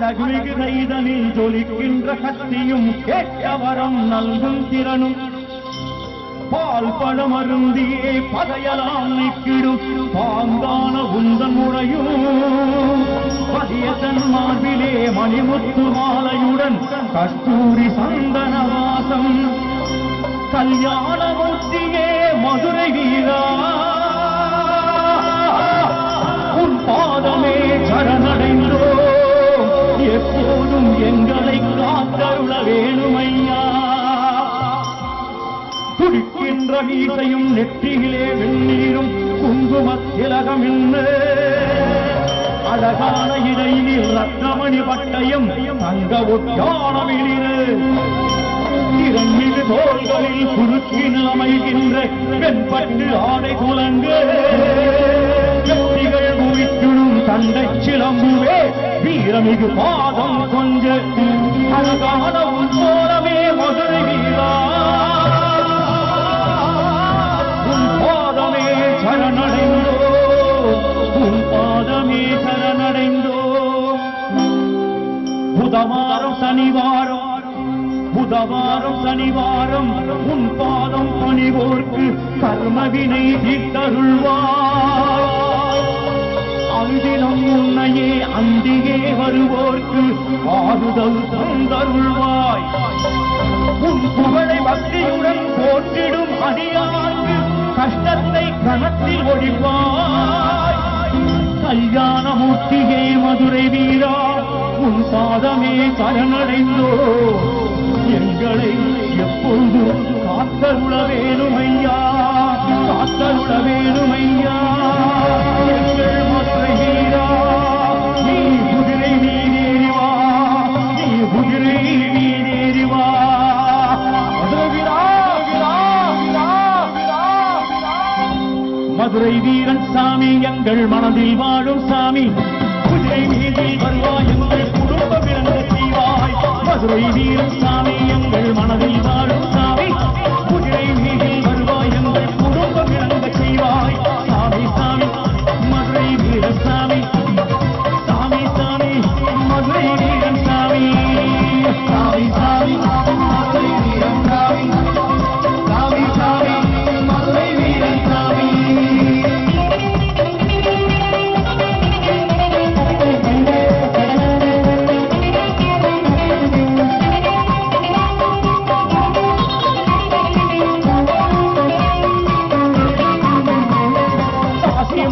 அழகுமிகு கைதனில் ஜொலிக்கின்ற கத்தியும் கேட்டவரம் நல்கும் திறனும் பால் பழம் அருந்தியே பதையலாம் நிக்கிடும் பாங்கான உந்தன் முறையும் பதியதன் மார்பிலே மணிமுத்து மாலையுடன் கஸ்தூரி சந்தனவாசம் கல்யாணமூர்த்தியே மதுரை வீரா உன் பாதமே சரணடைந்தோ எப்போதும் எங்களை காத்தருள வேணுமையா துடிக்கின்ற மீசையும் நெற்றியிலே வெந்நீரும் குங்குமத்திலகம் என்று அழகான இடையில் ரத்னமணி பட்டயம் தங்க ஒட்டானமிழிரு திறன்மிகு தோள்களில் குறுக்கில் அமைகின்ற வெண்பட்டு ஆடை குலங்கு வெற்றிகள் குவித்திடும் தண்டை சிலம்புவே வீரமிகு பாதம் கொஞ்ச அழகான உன்போலமே மதுரை வீரா உன் பாதமே சரணடைந்தோ உன் பாதமே சரணடைந்தோ புதவாரம் சனிவாரம் உன் பாதம் பணிவோர்க்கு கர்மவினை தீர்த்தருள்வாய் அந்தினம் உன்னையே அந்தியே வருவோர்க்கு ஆறுதல் தந்தருள்வாய் உன் புகழை பக்தியுடன் போற்றிடும் அடியார்க்கு கஷ்டத்தை கணத்தில் ஒழிப்பாய் கல்யாணமூர்த்தியே மதுரை வீரா உன் பாதமே சரணடைந்தோ எங்களை எப்பொழுதும் காத்தருள வேணுமையா காத்தருள வேணுமையா எங்கள் மதுரை வீரா நீ குதிரை மீதேறிவா நீ குதிரை மீதேறிவா மதுரை வீரன் சாமி எங்கள் மனதில் வாழும் சாமி குதிரை மீதில் வருவாய் எங்கள் குடும்பம் இழந்த செய்வாய் மதுரை வீரன் சாமி எங்கள் மனதில் வாழும் சாமி குதிரை மீதில் வருவாய் எங்கள் குடும்பம் இழந்த செய்வாய் சாமி சாமி மதுரை வீரன் சாமி சாமி சாமி மதுரை வீரன் சாமி சாமி சாமி மதுரை வீரன் சாமி சாமி சாமி மதுரை வீரன் சாமி சோதி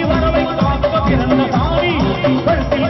வரவை காக்க பிறந்த சாமி கழுத்தில்